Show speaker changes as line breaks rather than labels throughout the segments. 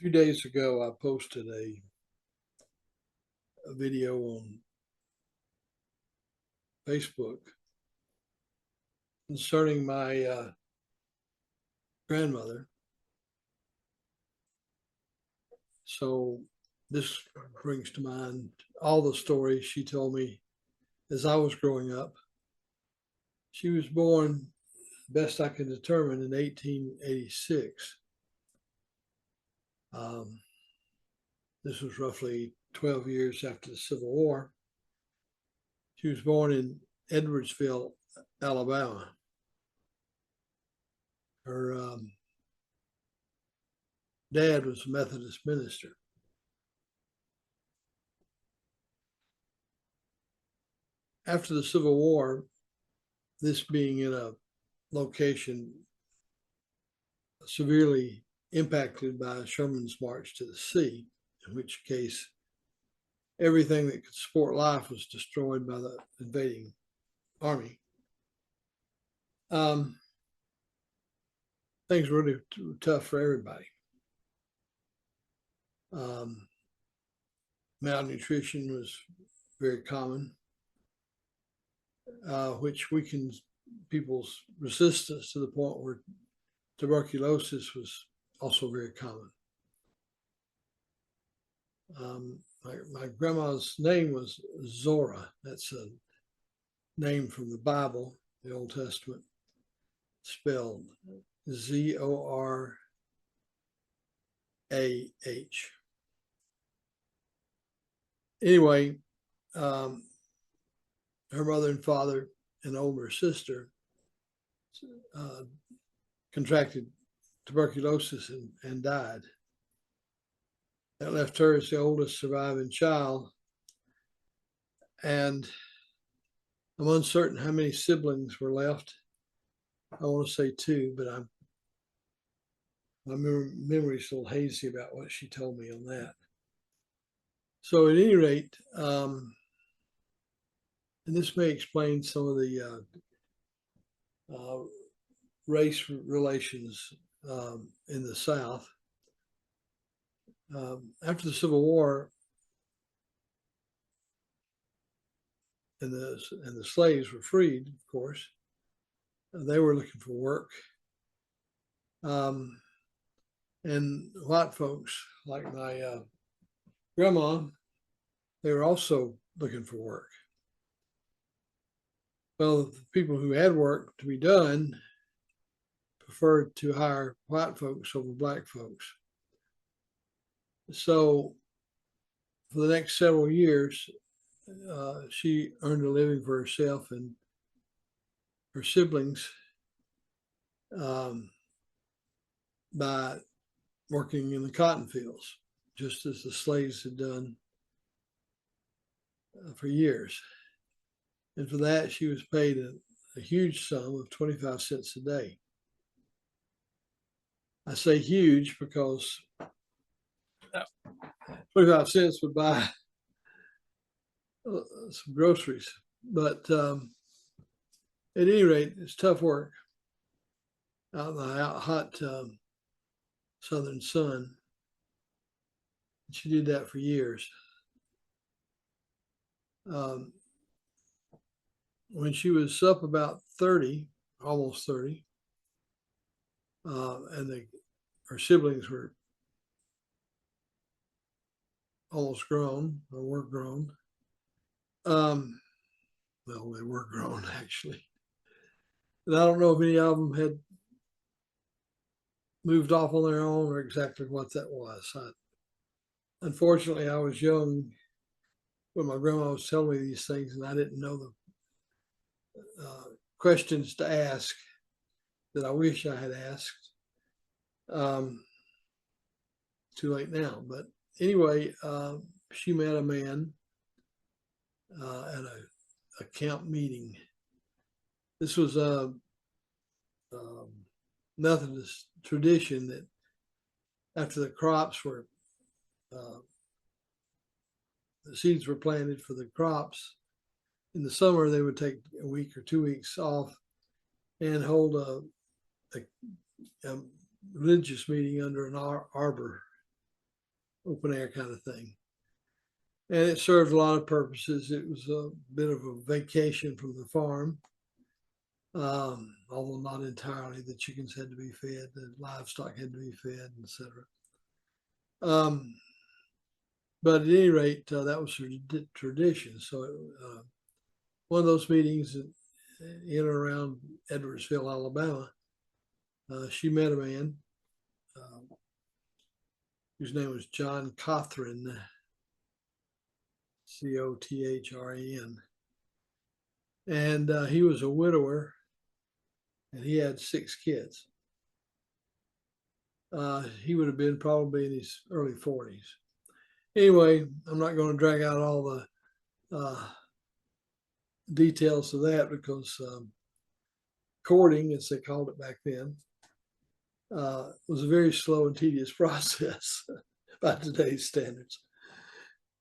few days ago, I posted a video on Facebook concerning my grandmother. So this brings to mind all the stories she told me as I was growing up. She was born, best I can determine, in 1886. This was roughly 12 years after the Civil War. She was born in Edwardsville, Alabama. Her dad was a Methodist minister. After the Civil War, this being in a location severely impacted by Sherman's march to the sea, in which case everything that could support life was destroyed by the invading army. Things were really tough for everybody. Malnutrition was very common, which weakened people's resistance to the point where tuberculosis was also very common. My grandma's name was Zora. That's a name from the Bible, the Old Testament, spelled Zorah. Anyway, her mother and father and older sister contracted tuberculosis and died. That left her as the oldest surviving child. And I'm uncertain how many siblings were left. I want to say two, but my memory's a little hazy about what she told me on that. So at any rate, and this may explain some of the race relations in the South. After the Civil War, and the slaves were freed, of course, they were looking for work. And white folks, like my grandma, they were also looking for work. Well, the people who had work to be done preferred to hire white folks over black folks. So for the next several years, she earned a living for herself and her siblings by working in the cotton fields, just as the slaves had done for years. And for that, she was paid a huge sum of 25 cents a day. I say huge because 25 cents would buy some groceries. But at any rate, it's tough work out in the hot southern sun. She did that for years. When she was up about 30, almost 30, and her siblings were almost grown, or were grown. Well, they were grown, actually. And I don't know if any of them had moved off on their own or exactly what that was. Unfortunately, I was young when my grandma was telling me these things, and I didn't know the questions to ask that I wish I had asked. Too late now. But anyway, she met a man at a camp meeting. This was a Methodist tradition that after the crops were, the seeds were planted for the crops, in the summer they would take a week or 2 weeks off and hold a religious meeting under an arbor open air kind of thing. And it served a lot of purposes. It was a bit of a vacation from the farm, although not entirely. The chickens had to be fed, the livestock had to be fed, etc. But at any rate, that was a tradition. So one of those meetings in and around Edwardsville, Alabama, she met a man whose name was John Cothran, Cothran. And he was a widower, and he had 6 kids. He would have been probably in his early 40s. Anyway, I'm not going to drag out all the details of that because courting, as they called it back then, was a very slow and tedious process by today's standards.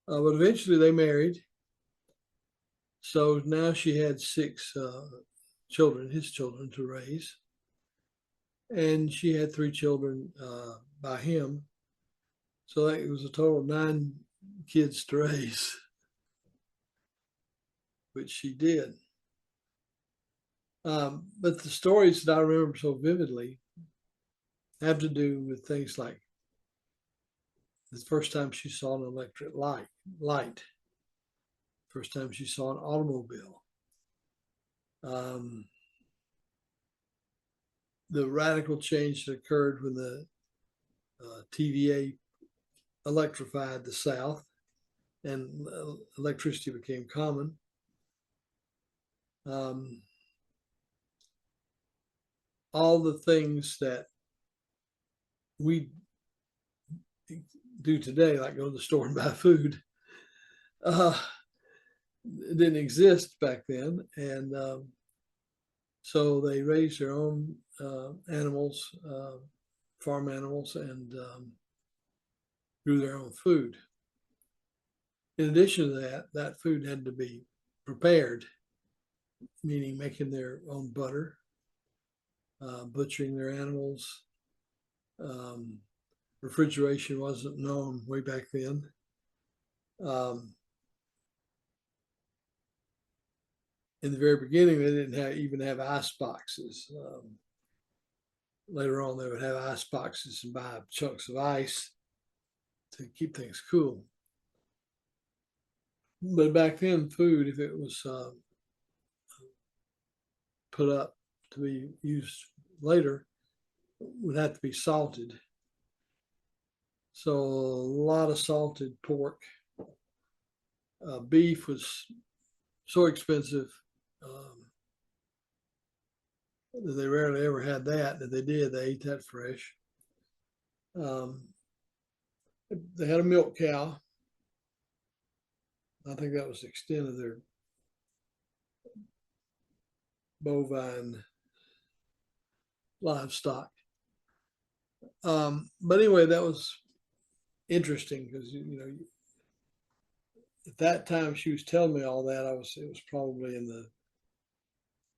But eventually they married. So now she had 6 children, his children, to raise. And she had 3 children by him. So it was a total of 9 kids to raise, which she did. But the stories that I remember so vividly have to do with things like the first time she saw an electric light, first time she saw an automobile, the radical change that occurred when the TVA electrified the South and electricity became common. All the things that we do today, like go to the store and buy food, didn't exist back then. And so they raised their own animals, farm animals, and grew their own food. In addition to that, that food had to be prepared, meaning making their own butter, butchering their animals. Refrigeration wasn't known way back then. In the very beginning, they didn't even have ice boxes. Later on, they would have ice boxes and buy chunks of ice to keep things cool. But back then, food, if it was put up to be used later, would have to be salted. So a lot of salted pork. Beef was so expensive that they rarely ever had that. If they did, they ate that fresh. They had a milk cow. I think that was the extent of their bovine livestock. But anyway, that was interesting because at that time she was telling me all that, it was probably in the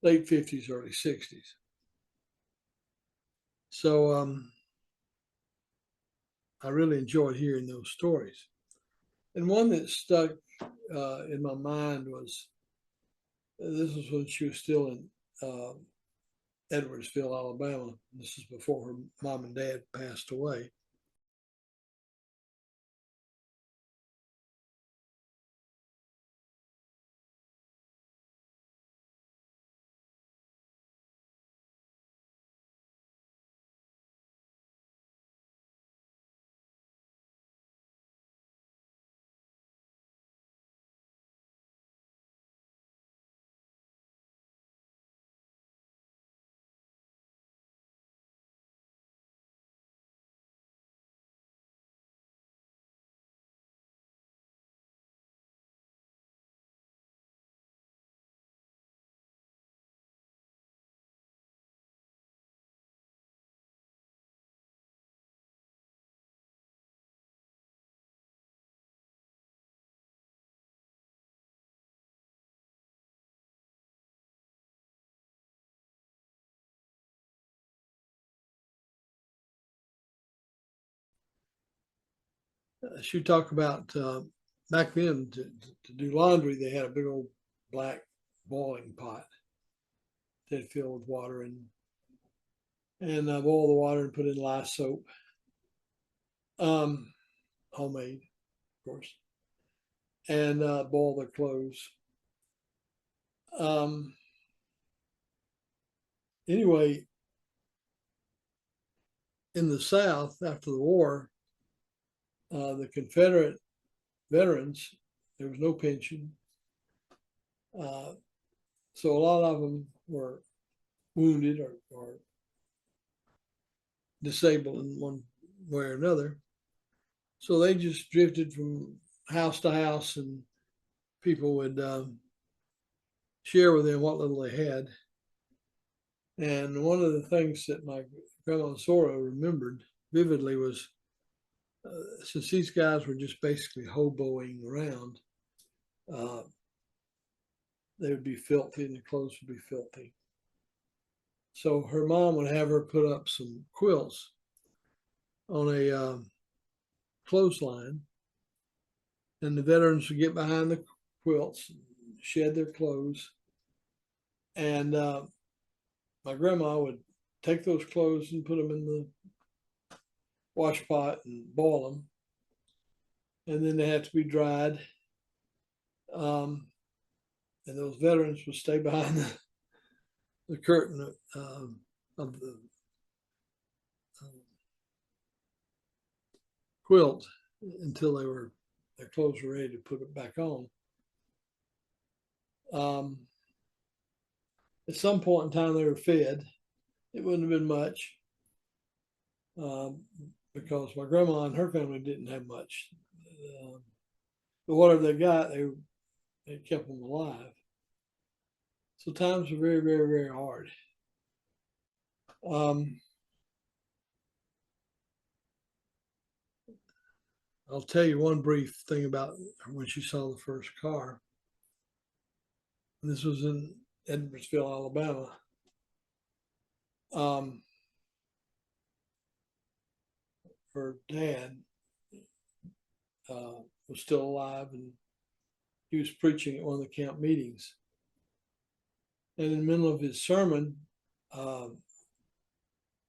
late 50s, early 60s. So I really enjoyed hearing those stories. And one that stuck in my mind was this was when she was still in Edwardsville, Alabama. This is before her mom and dad passed away. she talked about back then to do laundry, they had a big old black boiling pot that filled with water and boil the water and put in lye soap, um, homemade, of course, and boil their clothes. Um, anyway, in the South after the war, the Confederate veterans, there was no pension. Uh, so a lot of them were wounded or disabled in one way or another. So they just drifted from house to house, and people would share with them what little they had. And one of the things that my grandma Sora remembered vividly was since these guys were just basically hoboing around, uh, they would be filthy and the clothes would be filthy. So her mom would have her put up some quilts on a clothesline, and the veterans would get behind the quilts, shed their clothes, and my grandma would take those clothes and put them in the wash pot and boil them, and then they had to be dried. And those veterans would stay behind the curtain of the quilt until their clothes were ready to put it back on. At some point in time, they were fed. It wouldn't have been much because my grandma and her family didn't have much. But whatever they got, they kept them alive. So times were very, very, very hard. I'll tell you one brief thing about when she saw the first car. This was in Edwardsville, Alabama. Her dad was still alive, and he was preaching at one of the camp meetings. And in the middle of his sermon,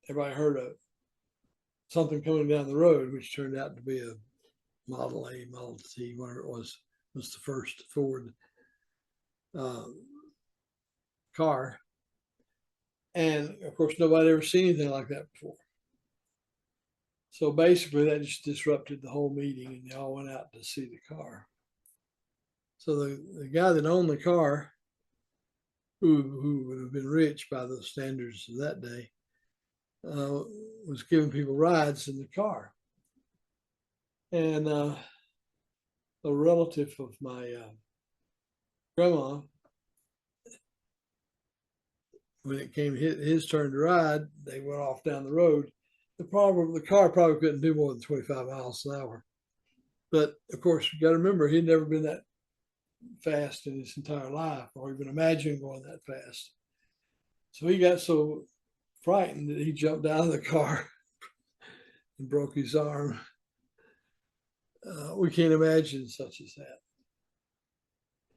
everybody heard something coming down the road, which turned out to be a Model A, Model T, whatever it was the first Ford car. And of course, nobody ever seen anything like that before. So basically, that just disrupted the whole meeting, and they all went out to see the car. So the guy that owned the car, who would have been rich by the standards of that day, was giving people rides in the car. And a relative of my grandma, when it came his turn to ride, they went off down the road. The car probably couldn't do more than 25 miles an hour. But of course, you got to remember, he'd never been that fast in his entire life, or even imagined going that fast. So he got so frightened that he jumped out of the car and broke his arm. We can't imagine such as that.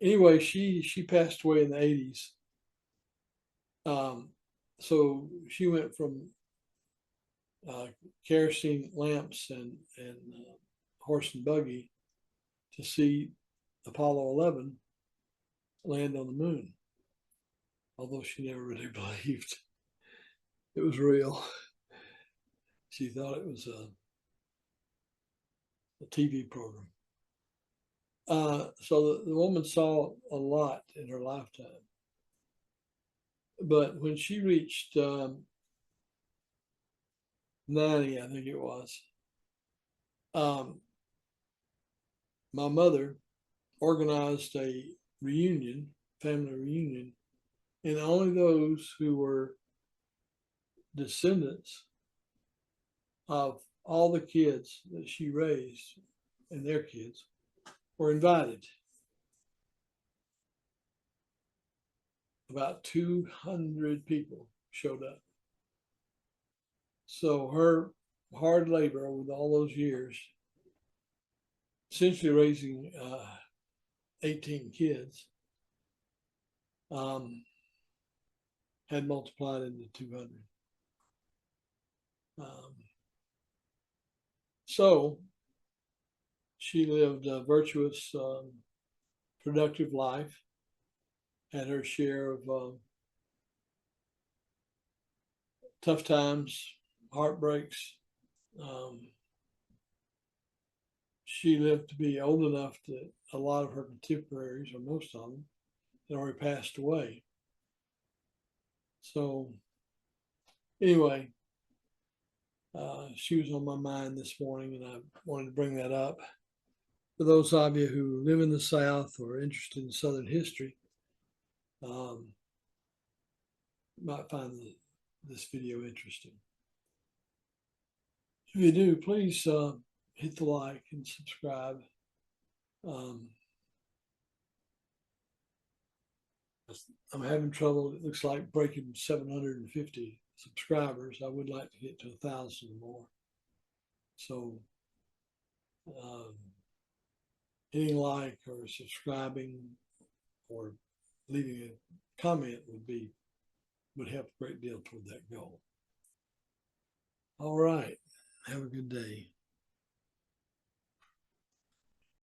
Anyway, she passed away in the 80s. So she went from kerosene lamps and horse and buggy to see Apollo 11 land on the moon, although she never really believed it was real. She thought it was a TV program. So the woman saw a lot in her lifetime. But when she reached 90, I think it was, my mother organized a reunion, family reunion, and only those who were descendants of all the kids that she raised and their kids were invited. About 200 people showed up. So her hard labor over all those years essentially raising 18 kids, had multiplied into 200. So she lived a virtuous, productive life, had her share of tough times, heartbreaks. She lived to be old enough that a lot of her contemporaries, or most of them, had already passed away. So anyway, she was on my mind this morning, and I wanted to bring that up. For those of you who live in the South or are interested in Southern history, you might find this video interesting. If you do, please hit the like and subscribe. I'm having trouble, it looks like, breaking 750 subscribers. I would like to get to 1,000 or more. So hitting like or subscribing or leaving a comment would help a great deal toward that goal. All right. Have a good day.